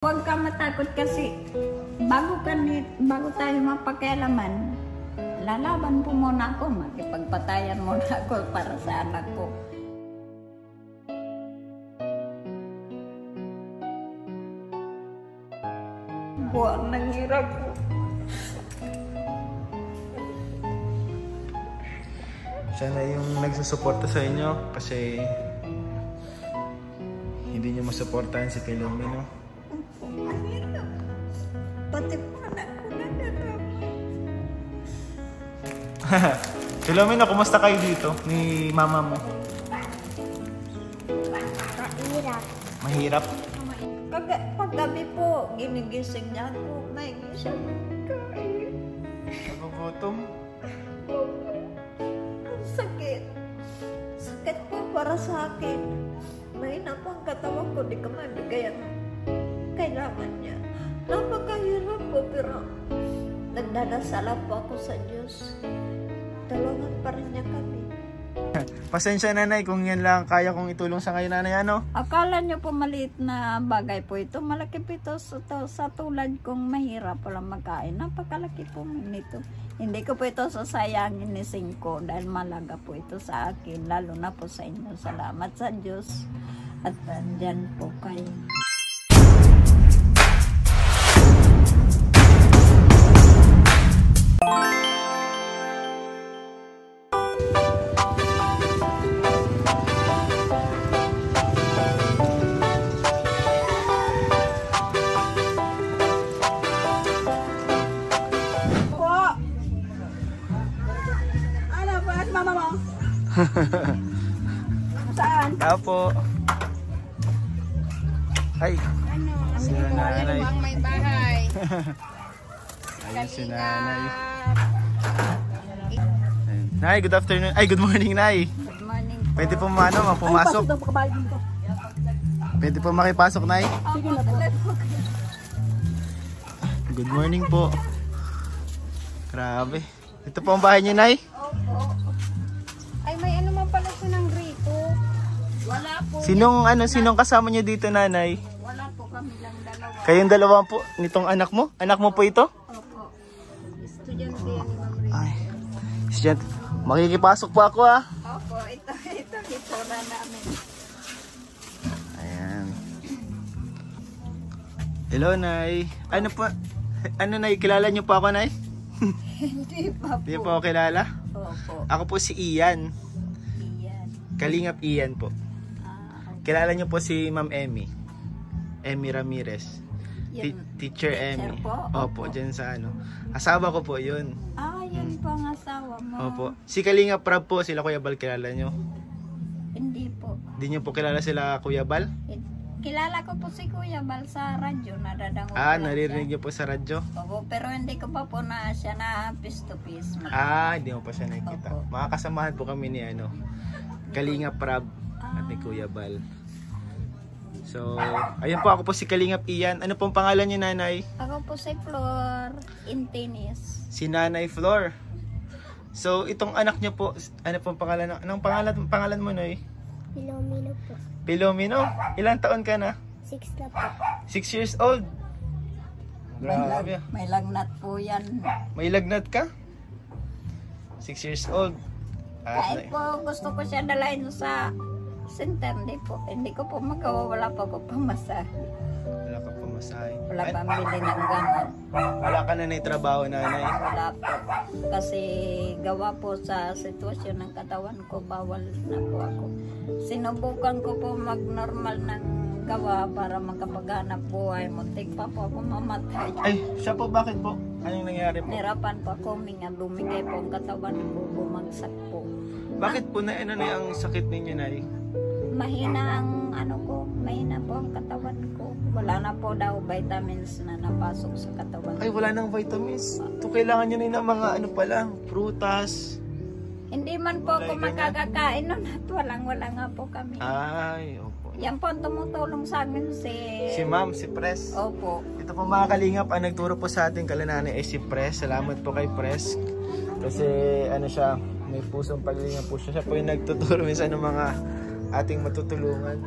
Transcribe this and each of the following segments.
Huwag ka matakot kasi bago tayo mapakialaman, lalaban po muna ako, makipagpatayan muna ako para sa anak ko. Buwang nanghirap po. Siya na yung nagsusuporta sa inyo kasi hindi niyo masuportahan si Filomeno. Mahirap. Pati po anak ko nangarap. Filomeno, kumusta kayo dito ni mama mo? Mahirap. Mahirap? Paggabi po, ginigising niya ako. May gising kain. Nagugutom? Ang sakit. Sakit po para sa akin. Mahina po ang katawan ko, di ka mabigay ang kailangan niya. Napakahirap po, pero nagdadasal po ako sa Diyos. Tulungan pa rin niya kami. Pasensya nanay kung yan lang kaya kong itulong sa ngayon nanay, ano? Akala niyo po maliit na bagay po ito. Malaki po ito sa tulad kong mahirap walang magkain. Napakalaki po nito. Hindi ko po ito sasayangin ni Singko dahil malaga po ito sa akin. Lalo na po sa inyo. Salamat sa Diyos. At andyan po kayo. Mama mo? Saan? Apo. Ay. Si nanay. Ang may bahay. Ayun si nanay. Nay, good afternoon. Ay, good morning, nay. Good morning po. Pwede po pumasok. Pwede po makipasok, nay. Good morning po. Grabe. Ito po ang bahay niyo, nay. Ay, may ano man pala siya ng grito. Wala po. Sinong kasama niyo dito, nanay? Wala po kami lang dalawa. Kayong dalawa po, nitong anak mo? Anak mo po ito? Opo. Estudyante yan ni Ma'am Rita. Ay, estudyante. Makikipasok po ako, ah. Opo, ito na namin. Ayan. Hello, nay. Ano po? Ano, nay? Kilala niyo po ako, nay? Hindi pa po. Hindi po ako kilala? Opo. Ako po si Ian. Iyan. Kalingap Ian po. Okay. Kilala niyo po si Ma'am Emmy. Emmy Ramirez. Yan. Teacher Emmy. po? Opo, dyan sa ano. Asawa ko po yun. Yun po ang asawa mo. Opo. Si Kalingap Prab po, sila Kuya Bal, kilala niyo? Hindi po. Hindi niyo po kilala sila Kuya Bal? Kilala ko po si Kuya Bal sa radyo. Nadadango Naririnig niyo po sa radyo? Opo, pero hindi ko pa po na siya na face to face. Hindi mo pa siya nakikita. Opo. Makakasamahan po kami ni Kalingap Prab at ni Kuya Bal. So, ayun po, ako po si Kalingap Ian. Ano pong pangalan niyo, nanay? Ako po si Flor Intenis. Si Nanay Flor. So, itong anak niyo po, ano pong pangalan? Anong pangalan mo, Noy? Filomeno po. Filomeno? Ilang taon ka na? 6 na po. 6 years old? Grabe. May lagnat po yan. May lagnat ka? 6 years old. Kahit po gusto ko siya dalahin sa center, hindi ko po magawa. Wala pa po pamasahe. Wala ka pamasahe. Wala pa bili ng gamot. Wala ka na trabaho, nanay. Wala po. Kasi gawa po sa sitwasyon ng katawan ko, bawal na po ako. Sinubukan ko po mag-normal ng gawa para makapaghanap buhay. Muntik pa po ako mamatay. Ay, siya po, bakit po? Anong nangyari po? Nirapan pa ako, lumigay po ang katawan ko, bumagsak po. Bakit po na ang sakit ninyo, nay? Mahina ang mahina po ang katawan ko. Wala na po daw vitamins na napasok sa katawan. Ay, wala nang vitamins. Ito kailangan nyo na ng mga prutas. Hindi man po ako makakakain nun at wala nga po kami. Ay, opo. Yan po ang tumutulong sa amin Si Ma'am, si Pres. Opo. Ito po mga kalingap, ang nagturo po sa ating kalananay ay si Pres. Salamat po kay Pres. Kasi siya, may pusong paglingap po siya. Siya po yung nagtuturo minsan ng mga ating matutulungan.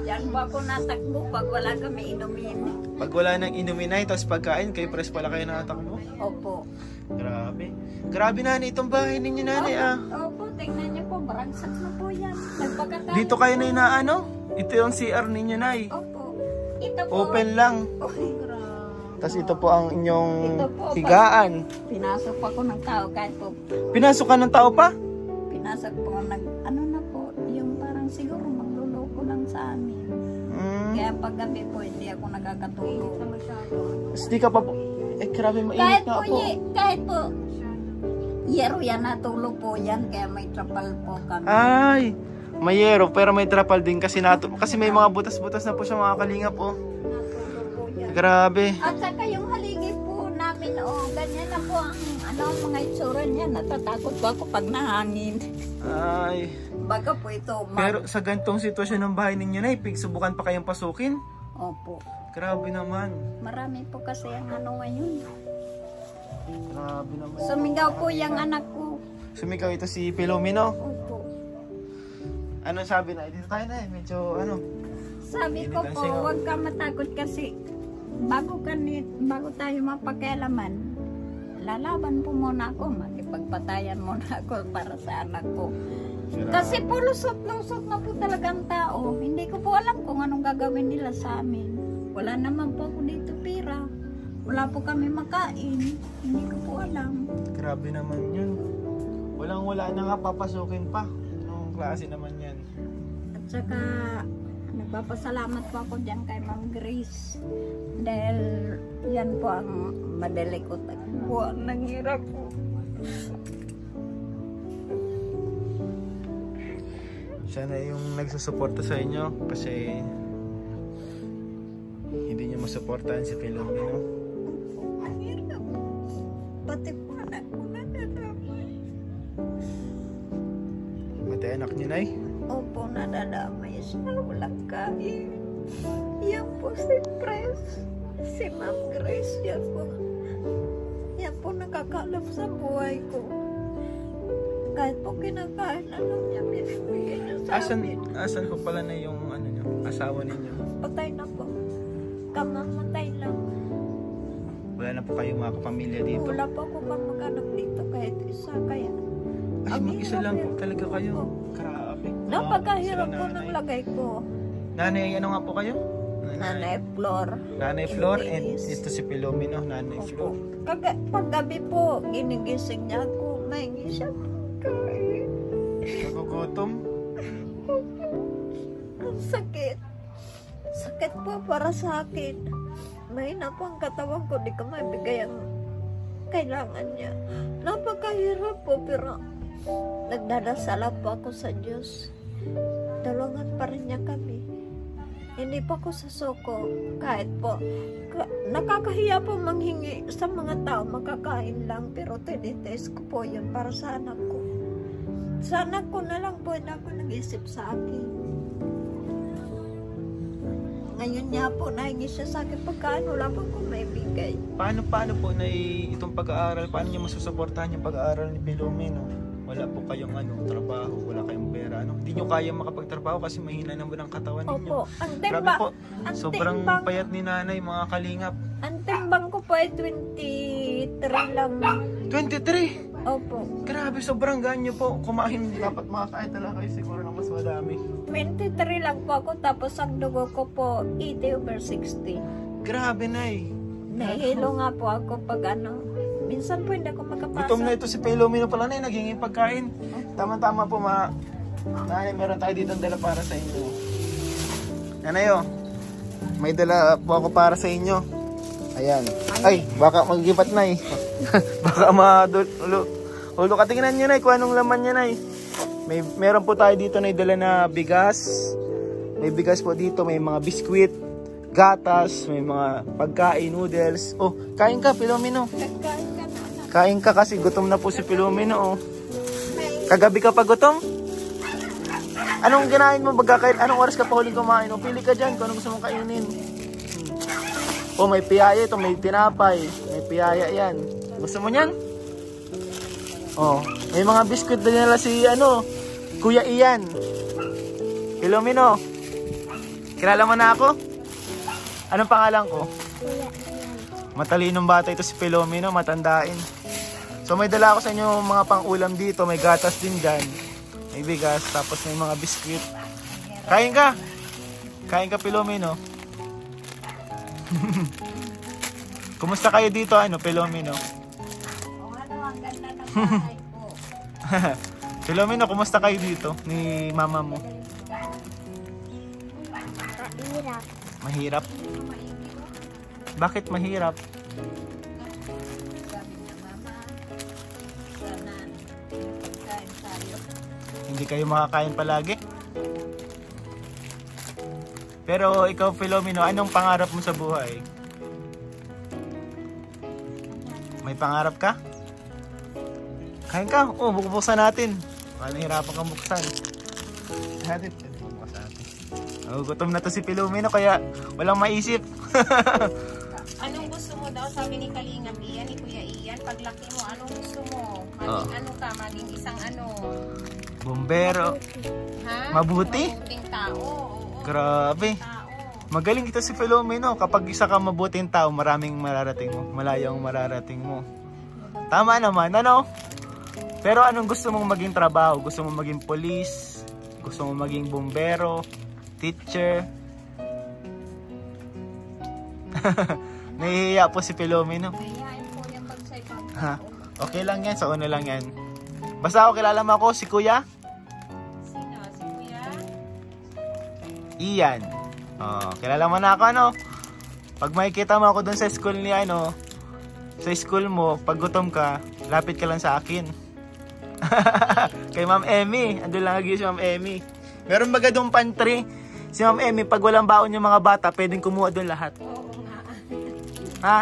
Yan ba ako natakbo pag wala kami inumin? Pag wala nang inumin ay, tapos pagkain, kayo press pala kayo nakatakbo. Opo. Grabe. Grabe nanay, itong bahay ninyo nanay ah. Opo, tingnan niyo po, barangsak na po yan. Nagpagkataon. Dito kayo na inaano? Ito yung CR ninyo nay. Opo. Ito po. Open lang. Oy, grabe. Tapos ito po ang inyong Ito po, higaan. Pinasok pa ko ng tao kahit po. Pinasok ka ng tao pa? Pinasok po ano na po, yung parang siguro magluloko lang sa amin. Kaya paggabi po, hindi ako nagkakatulog. Tapos di ka pa po. Eh, grabe mainit Kahit na po, po. kahit po, yero yan, natulog po yan, kaya may trapal po kami. Ay, may yero, pero may trapal din kasi kasi may mga butas-butas na po siya mga kalingap po. Natulog po yan. Grabe. At saka yung haligi po namin, ganyan na po ang mga itsura niya. Natatakot po ako pag nahangin. Ay. Baga po ito. Pero sa gantong sitwasyon ng bahay ninyo na, subukan pa kayong pasukin? Opo. Grabe naman. Marami po kasi ang ngayon. Grabe naman. Sumigaw po yung anak ko. Sumigaw ito si Filomeno. Opo. Ano sabi na? Dito tayo na medyo Sabi ko po, huwag ka matakot kasi bago tayo mapakialaman, lalaban po muna ako, makipagpatayan muna ako para sa anak ko. Kasi po lusot-lusot na po talagang tao. Hindi ko po alam kung anong gagawin nila sa amin. Wala naman po ako dito pera. Wala po kami makain. Hindi ko po alam. Grabe naman yun. Walang-wala na nga papasukin pa. Anong klase naman yan? At saka, nagpapasalamat po ako dyan kay Ma'am Grace. Dahil yan po ang madali ko takbo ng hirap po. Siya na yung nagsusuporta sa inyo kasi hindi niyo masuportahan si Filomeno. Ang hirap. Pati po anak ko nadadamay. Mati anak niyo, Nay? Opo, nadadamay siya. Walang kain. Yan po si Pres. Si Ma'am Grace. Yan po nakakalap sa buhay ko. Kahit po kinakain na lang niya, binibigay niya sa amin. Asan po pala na yung niyo, asawa ninyo? Patay na po. Kamamatay lang. Wala na po kayong mga kapamilya dito? Wala po ako mag-anak dito kahit isa. Kaya Ay, mag-isa lang po talaga kayo. Grabe. napakahirap po ng lagay ko. Nanay, ano nga po kayo? Nanay Flor. Nanay Flor and ito si Filomeno, Nanay Flor. Paggabi po, ginigising niya ako. Mahingi siya pagkain. Nagugutom? Ang sakit. Sakit po para sa akin. Mahina po ang katawan ko. Di ko maibigay ang kailangan niya. Napakahirap po pero nagdadasal po ako sa Diyos. Tulungan pa rin niya kami. Hindi pa ako sasuko. Kahit po, nakakahiya po manghingi sa mga tao, makakain lang. Pero tinitest ko po yun para sa anak ko. Sa anak ko na lang po na ako nag-isip sa akin. Ngayon niya po, nahingi siya sa akin pagkaan, wala po akong maibigay. Paano po na itong pag-aaral? Paano niyo masusuportahan yung pag-aaral ni Filomeno? Wala po kayong trabaho, wala kayong pera. Hindi niyo kaya makapagtrabaho kasi mahina naman ang katawan ninyo. Opo, ang Grabe po, ang sobrang timbang, payat ni nanay, mga kalingap. ang timbang ko po ay 23 lang. 23! Opo, Grabe, sobrang ganyo po. Kumain, dapat makakain talaga kayo siguro ng mas madami. 23 lang po ako, tapos ang dugo ko po 80/60. Grabe, Nay. Nahihilo nga po ako pag minsan po hindi ako makapasa. Gutom na ito si Filomeno pala, Nay, naging pagkain. Tama-tama po, Nanay, meron tayo dito dala para sa inyo. Nanay, may dala po ako para sa inyo. Ayan. Ay, baka magipat, Nay. Baka ulo ka, tingnan nyo, Nay, kung anong laman niya, Nay. Meron po tayo dito na dala na bigas. May bigas po dito, may mga biskwit, gatas, may mga pagkain, noodles. Oh, kain ka, Filomeno. Kain ka kasi gutom na po si Filomeno. Kagabi ka pa gutom? Anong ginain mo? Anong oras ka pa huling kumain? O, pili ka dyan kung anong gusto mong kainin. Oh, may piyaya ito, may tinapay. May piyaya yan. Gusto mo yan? Oh, may mga biskuit din nila si Kuya Ian. Filomeno, kilala mo na ako? Anong pangalan ko? Kuya Ian. Matalinong bata ito si Filomeno, matandain. So may dala ako sa inyo mga pang-ulam dito. May gatas din dyan. May bigas, tapos may mga biskwit. Kain ka! Kain ka, Filomeno. Kumusta kayo dito, Filomeno? O ano, ang ganda ng bahay po. Filomeno, kumusta kayo dito ni mama mo? Hirap. Mahirap? Bakit mahirap? Sabi niya, Mama, sana pagkain tayo. Hindi kayo makakain palagi? Pero ikaw, Filomeno, anong pangarap mo sa buhay? May pangarap ka? Kain ka? Oh, buksan natin. Paano hirapan kang buksan? Natin. Buksan natin. Oh, gutom na to si Filomeno kaya walang maisip. Anong gusto mo daw? Sabi ni Kalingap Ian, ni Kuya Ian, paglaki mo, anong gusto mo? Maging ano ka? Maging isang ano? Bombero. Ha? Mabuti? Mabuting tao. Oo. Grabe. Tao. Magaling ito si Filomeno. Kapag isa ka mabuting tao, maraming mararating mo. Malayong mararating mo. Tama naman, ano? Pero anong gusto mong maging trabaho? Gusto mong maging police? Gusto mong maging bombero? Teacher? Nahihiya po si Filomeno. Mayayain po yung pagsay Ha? Okay lang yan, sa una lang yan. Basta ako kilala mo ako, si Kuya Sino? Si Kuya? Ian. Oh, kilala mo na ako, ano? Pag makikita mo ako dun sa school ni sa school mo, pag gutom ka, lapit ka lang sa akin. Kay Ma'am Emmy. Andun lang lagi si Ma'am Emmy. Meron baga doon pantry. Si Ma'am Emmy, pag walang baon yung mga bata, pwedeng kumuha doon lahat. Oo nga. Ha?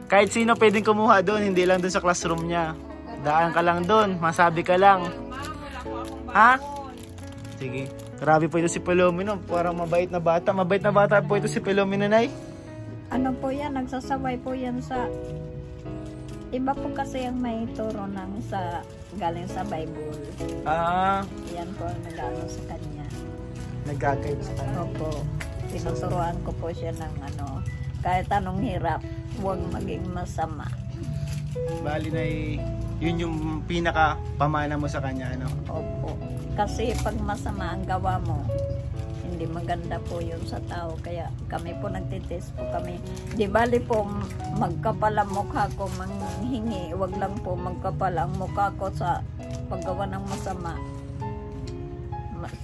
Kahit sino pwedeng kumuha doon, hindi lang doon sa classroom niya. Daan ka lang doon, masabi ka lang. Ma'am, wala po akong Ha? baon. Sige. Grabe po ito si Filomeno. Parang mabait na bata. Mabait na bata po ito si Filomeno, Nay. Ano po yan, nagsasabay po yan sa... Iba po kasi ang may turo ng galing sa Bible. Ah, Yan po ang nag-ano sa kanya. nag-guide sa kanya. Opo, tinuturuan ko po siya ng kahit anong hirap, huwag maging masama. Bali na yun yung pinaka pamana mo sa kanya, ano? Opo, kasi pag masama ang gawa mo, hindi maganda po yun sa tao. Kaya kami po nagtitest po kami. Di bali po magkapal ang mukha ko manghingi. Huwag lang po magkapal ang mukha ko sa paggawa ng masama.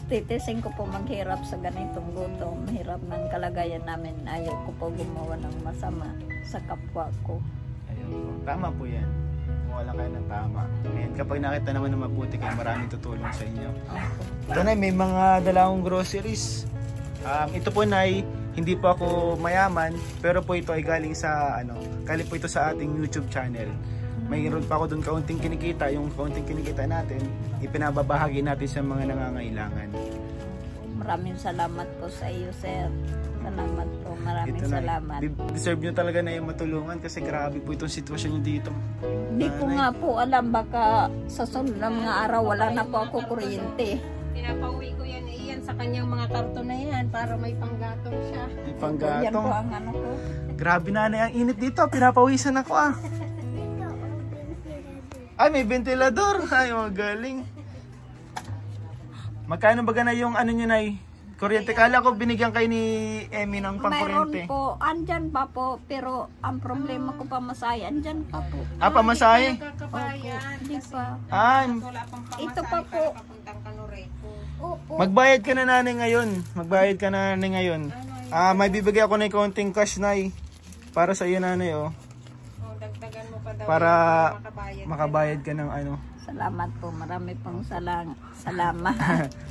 Titisin ko po maghirap sa ganitong gutom. Mahirap ng kalagayan namin. Ayaw ko po gumawa ng masama sa kapwa ko. Ayun po. Tama po yan. Wala kayo ng tama. And kapag nakita naman na mabuti kayo, maraming tutulong sa inyo. Opo. Ito na, may mga dala akong groceries. Ito po na hindi po ako mayaman, pero po ito ay galing sa galing po ito sa ating YouTube channel. Mayroon pa ako doon kaunting kinikita, yung kaunting kinikita natin, ipinababahagi natin sa mga nangangailangan. Maraming salamat po sa iyo, sir. Salamat po. Maraming Ito na, salamat. deserve nyo talaga na yung matulungan kasi grabe po itong sitwasyon nyo dito. Hindi ko nga po alam, baka sa sunod na mga araw wala na po ako kuryente. Pinapauwi ko yan Ian sa kanyang mga karton na yan para may panggatong siya. May Yan po panggatong. ang ano ko. Grabe na ang init dito, pinapawisan ako Ay, may ventilador. Ay, magaling. Magkano ba na yung nyo na kuryente? Kala ko binigyan kayo ni Emmy ng pangkuryente. Mayroon po, andyan pa po, pero ang problema ko pamasahe, andyan pa po. Pamasahe? Kakabayan. Hindi pa. Wala pang pamasahe Ito pa po. para papuntang Kanureco. Oo. Magbayad ka na nanay ngayon. Magbayad ka na nanay ngayon. May bibigay ako ng konting cash na para sa iyo nanay Dagdagan mo pa daw para makabayad. makabayad ka ng Salamat po, marami pong salamat.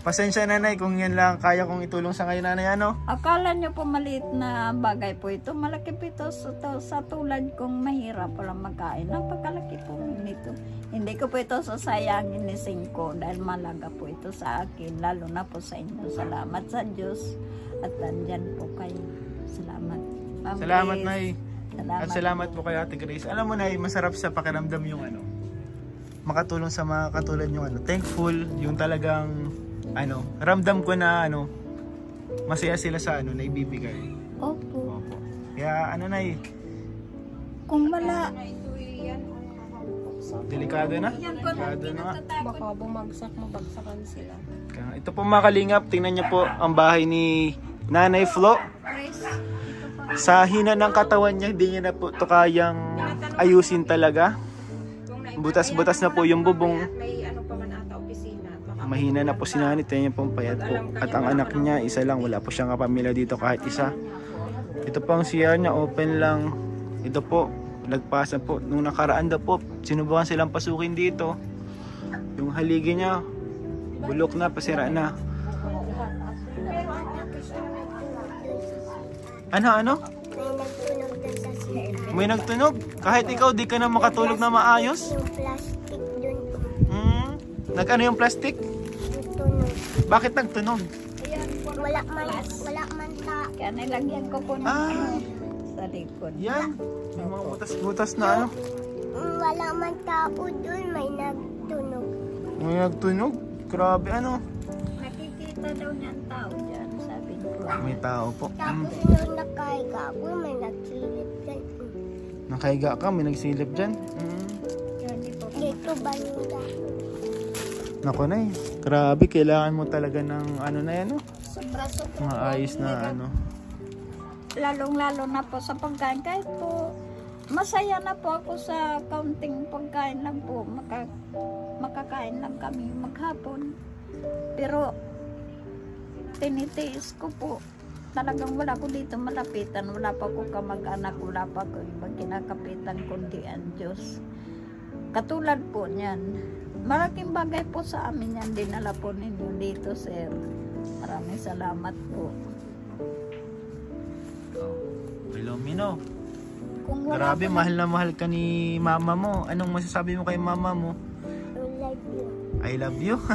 Pasensya nanay kung yan lang kaya kong itulong sa ngayon nanay Akala nyo po maliit na bagay po ito. Malaki po ito sa tulad kong mahirap walang magkain. Napakalaki po nito. Hindi ko po ito sasayangin ni Singko dahil malaga po ito sa akin. Lalo na po sa inyo. Salamat sa Diyos. At nandyan po kayo. Salamat. Ma'am Salamat Grace. nay. Salamat. At salamat po kay Ate Grace. Alam mo nay, masarap sa pakiramdam yung makatulong sa mga katulad yung thankful, yung talagang ramdam ko na masaya sila sa ano na ibibigay. Opo. Opo. Kaya ano na Kung wala, delikado na. delikado na nga. Baka bumagsak, mabagsakan sila. Kaya ito po mga kalingap, tingnan niyo po ang bahay ni Nanay Flo. Sa hina ng katawan niya, hindi niya na po ito kayang ayusin talaga. Butas-butas na po yung bubong. May ano pa man ata opisina. Baka Mahina na po si Nanay, tingnan niyo po ang payat po. At ang anak niya, isa lang, wala po siyang kapamilya dito kahit isa. Ito po ang CR niya, open lang. Ito po, nagpasa po. Nung nakaraan daw po, sinubukan silang pasukin dito. Yung haligi niya, bulok na, pasira na. Ano? May nagtunog doon sa CR. May nagtunog? Kahit ikaw, di ka na makatulog na maayos? Yung plastic doon. Nag-ano yung plastic? Nagtunog. Bakit nagtunog? Wala man ta. kaya nilagyan ko po ng sa likod. Yan. May mga butas-butas na ano. Wala man tao doon, may nagtunog. May nagtunog? Grabe ano. Nakikita daw niya ang tao dyan, sabi ko. May tao po. Tapos nung nakahiga ako, may nagsilip dyan. Nakahiga ka, may nagsilip dyan. Hindi po. Dito banda. Naku na eh. Grabe, kailangan mo talaga ng ano na yan, no? Sobra-sobra. Maayos na ano. Lalong-lalo na po sa pagkain. Kahit po, masaya na po ako sa kaunting pagkain lang po. Makakain lang kami maghapon. Pero, tinitiis ko po. Talagang wala ko dito malapitan. Wala pa ko kamag-anak. Wala pa ko ibang kinakapitan kundi ang Diyos. Katulad po niyan. Malaking bagay po sa amin yan. Dinala po ninyo dito, sir. Maraming salamat po. Filomeno, Kung wala grabe, po mahal na mahal ka ni mama mo. Anong masasabi mo kay mama mo? I love I love you. you.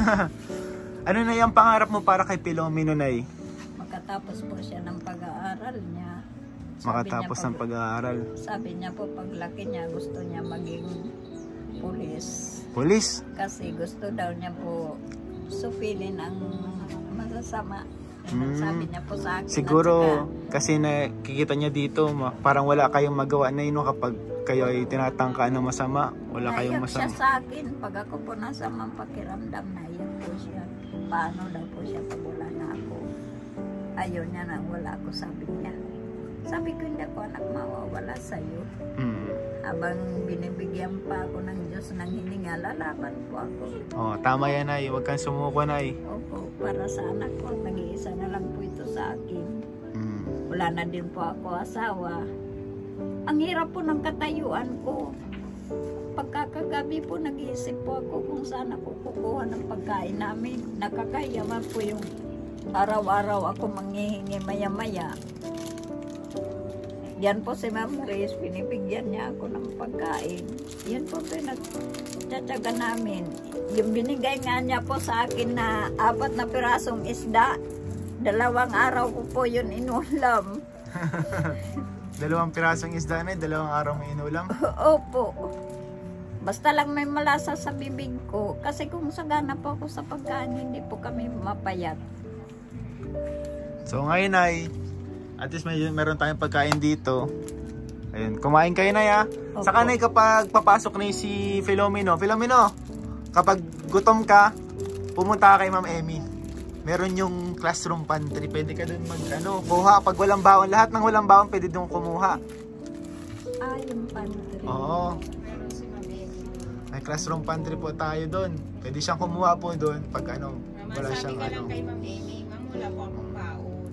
Ano na yung pangarap mo para kay Filomeno, Nay? makatapos po siya ng pag-aaral niya. Makatapos ng pag-aaral. Sabi niya po, paglaki niya, gusto niya maging pulis. Police? Kasi gusto daw niya po supilin ang masasama. Sabi niya po sa akin. Siguro, kasi nakikita niya dito, parang wala kayong magawa na yun kapag kayo ay tinatangka ng masama. Wala kayong naiyak siya masama. sa akin. Pag ako po nasa pakiramdam, naiyak po siya. Paano daw po siya pag wala na ako? Ayaw niya na wala ako, sabi niya. Sabi ko, hindi ako anak mawawala sa'yo. Habang binibigyan pa ako ng Diyos ng hininga, lalaban po ako. Oh, tama yan, Nay. Huwag kang sumuko, Nay. Opo, para sa anak ko, nag-iisa na lang po ito sa akin. Wala na din po ako asawa. Ang hirap po ng katayuan ko. Pagkakagabi po, nag-iisip po ako kung saan ako kukuha ng pagkain namin. Nakakayaman po yung araw-araw ako manghihingi maya-maya. Yan po si Ma'am Grace, pinipigyan niya ako ng pagkain. Yan po pinagtsatsaga namin. Yung binigay nga niya po sa akin na 4 na pirasong isda, 2 araw ko po yun inulam. 2 pirasong isda, Nay, 2 araw may inulam. Opo. Basta lang may malasa sa bibig ko. Kasi kung sagana po ako sa pagkain, hindi po kami mapayat. So ngayon, Nay, at least meron tayong pagkain dito. Ayun, kumain kayo, Nay, ha? Opo. Saka, Nay, kapag papasok na si Filomeno, kapag gutom ka, pumunta ka kay Ma'am Emmy. Meron yung classroom pantry. Pwede ka dun kuha. Pag walang baon, lahat ng walang baon, pwede dun kumuha. Yung pantry. Oo. May classroom pantry po tayo dun. Pwede siyang kumuha po dun pag wala siyang Sabi ka lang kay Ma'am Amy, Ma'am, wala po akong baon.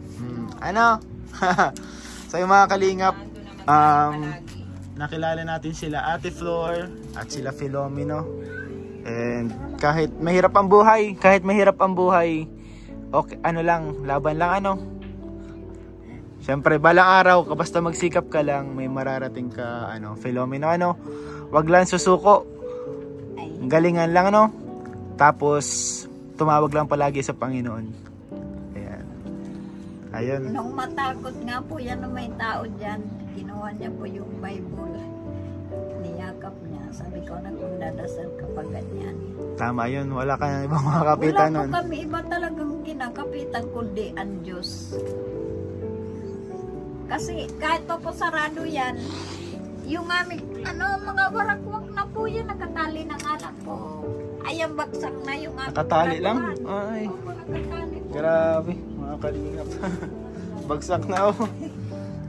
So yung mga kalingap, Ando naman palagi. nakilala natin sila Ate Flor at sila Filomeno. And kahit mahirap ang buhay, okay, laban lang Siyempre, balang araw, basta magsikap ka lang, may mararating ka, Filomeno, wag lang susuko. Galingan lang, Tapos, tumawag lang palagi sa Panginoon. Ayan. Ayun. Nung matakot nga po yan na may tao dyan, kinuha niya po yung Bible. niyakap niya. Sabi ko na kung dadasal kapag ganyan. Tama yun, wala ka na ibang mga kapitan Wala nun. po kami iba talagang kinakapitan kundi ang Diyos. Kasi kahit pa po sarado yan, yung aming, mga warakwak na po yan, nakatali ng anak po. Ay, ang baksak na yung aming Nakatali lang? warakwak. Ay, Opo, nakatali po. grabe, mga kalingap. Bagsak na ako.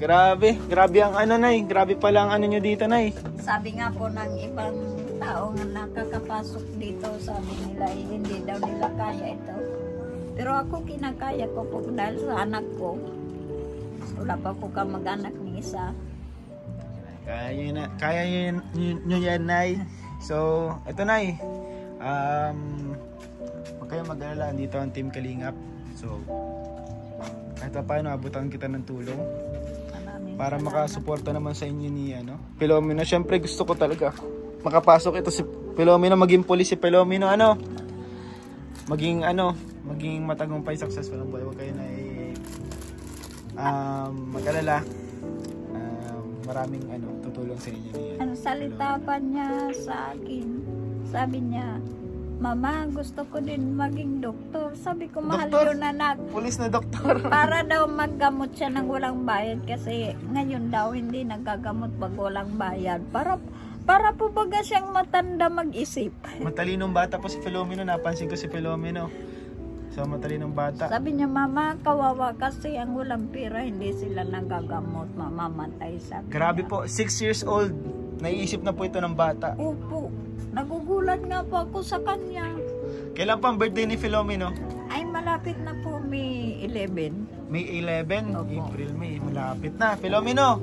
Grabe ang Nay. Grabe pala ang nyo dito, Nay. Sabi nga po ng ibang tao nga nakakapasok dito, sabi nila, hindi daw nila kaya ito. Pero ako kinakaya ko po dahil sa anak ko. Wala pa po ka mag-anak ni isa. Kaya nyo yan, Nay. So, eto, Nay. Huwag kayong mag-alala. Dito ang Team Kalingap. So, kahit pa paano, abutan kita ng tulong. Para makasuporta naman sa inyo ni Filomeno. Siyempre gusto ko talaga makapasok ito si Filomeno, maging pulis si Filomeno, maging matagumpay, successful ang buhay. Huwag kayo na mag-alala. Maraming tutulong sa inyo ni Ang salita pa niya sa akin, sabi niya, Mama, gusto ko din maging doktor. Sabi ko, mahal Doktor? yun, anak. pulis na doktor. Para daw maggamot siya ng walang bayad kasi ngayon daw hindi nagagamot pag walang bayad. Para po baga siyang matanda mag-isip. Matalinong bata po si Filomeno. Napansin ko si Filomeno. So, matalinong bata. Sabi niya, Mama, kawawa kasi ang walang pera, hindi sila nagagamot, mamamatay, sabi Grabe niya. po, 6 years old. Naiisip na po ito ng bata. Opo, nagugulat nga po ako sa kanya. Kailan pa ang birthday ni Filomeno? Ay, malapit na po, May 11. May 11, Opo. April, May. Malapit na. Filomeno,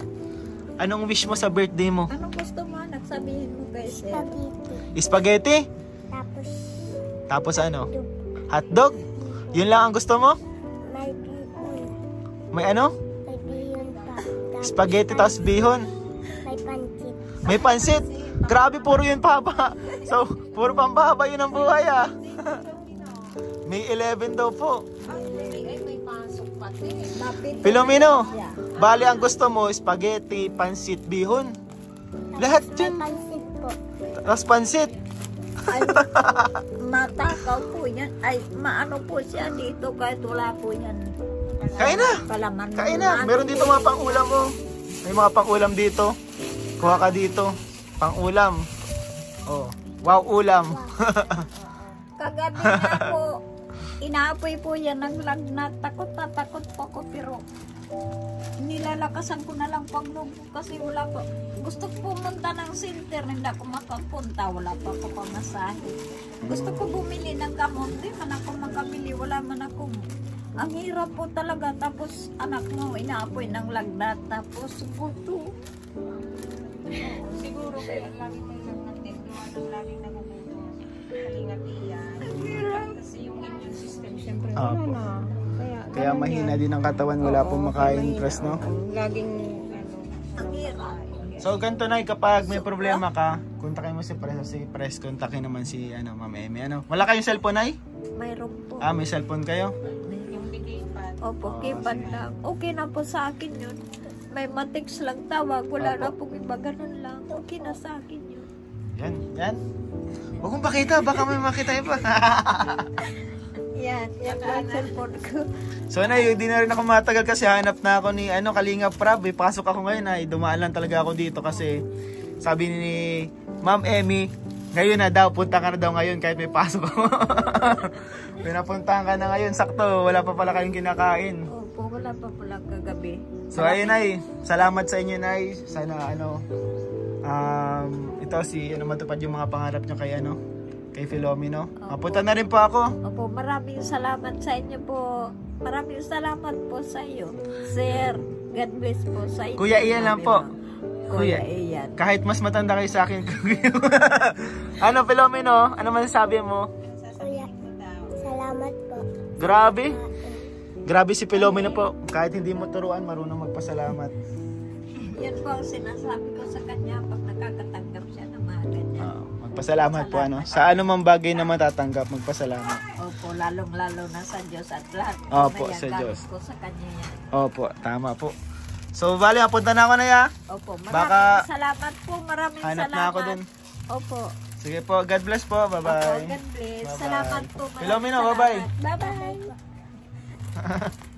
anong wish mo sa birthday mo? Ano gusto mo, anak? Sabihin mo kay Sir. Spaghetti. Spaghetti? Tapos, Tapos ano? Hotdog? Yun lang ang gusto mo? may bihon. May ano? May bihon pa. Tapos, Spaghetti tapos bihon. may pancit. May pansit. Grabe, puro yun paba. So, puro pambaba yun ang buhay May 11 daw po. Ay, may pasok pati. Lapit na Filomeno, siya. bali ang gusto mo, spaghetti, pansit, bihon. Lahat May dyan. pancit po. Tapos pansit. Ay, matakaw po yan. Ay, maano po siya dito kahit wala po yan. Kain na. Palaman. Kain na. Meron dito mga pang-ulam mo. May mga pang-ulam dito. Kuha ka dito. Pang-ulam. Oh. Wow, ulam. Kagabi na po, inaapoy po yan ng lagnat. Takot na takot po ako pero nilalakasan ko na lang pagloob ko kasi wala pa. Gusto ko pumunta ng center, hindi ako makapunta. Wala pa ako pamasahe. Gusto ko bumili ng gamot. Di man ako makabili. Wala man ako. Ang hirap po talaga. Tapos anak mo, inaapoy ng lagnat. Tapos buto. Siguro kaya lagi may natin. Lagi nagugutom. Kalingap iyan. Kasi yung immune system, syempre wala Opo. na. Kaya mahina din ang katawan. Wala pong makain stress, no? Laging Ang hirap. So, ganito na, kapag may problema ka, kontakin mo si Press, kontakin naman si Ma'am Amy. Wala kayong cellphone, Nay? Mayroon po. May cellphone kayo? yung bigay pa. Opo, Oh, kipad sige. lang. Okay na po sa akin yun. May matix lang tawag. Wala Opo. na pong iba. Ganun lang. Okay na sa akin yun. Yan. Huwag mong pakita, baka may makita iba. Yan. Yan po ang cellphone ko. So, Nay, di na rin ako matagal kasi hanap na ako ni Kalingap Prab. Pasok ako ngayon, Nay. Dumaan lang talaga ako dito kasi sabi ni Ma'am Emmy, ngayon na daw, punta ka na daw ngayon kahit may pasok ako. Pinapuntahan ka na ngayon, sakto, wala pa pala kayong kinakain. Opo, wala pa pala kagabi. So ayun, Nay, salamat sa inyo, Nay. Sana ito si matupad yung mga pangarap nyo kay Filomeno. Mapunta na rin po ako. Opo, maraming salamat sa inyo po. Maraming salamat po sa iyo. Sir, God bless po sa inyo. Kuya Ian lang po. Kuya Ian. Kahit mas matanda kayo sa akin. Filomeno? Ano masasabi mo? Kuya, salamat po. Grabe. Grabe si Filomeno po. Kahit hindi mo turuan, marunong magpasalamat. Yan po ang sinasabi ko sa kanya pag nakakatanggap siya ng mga ganyan. Magpasalamat po. Sa anumang bagay na matatanggap, magpasalamat. Opo, lalong-lalo na sa Diyos at lahat. Opo, sa Nayagamit Diyos. ko sa kanya yan. Opo, tama po. So, bali, apunta na ako na ya. Opo, Baka salamat po. Maraming hanap salamat. na ako dun. Opo. Sige po, God bless po. Opo, Bye-bye. God bless. Bye-bye. Salamat po. Philomena, Maraming bye-bye. salamat. Bye-bye.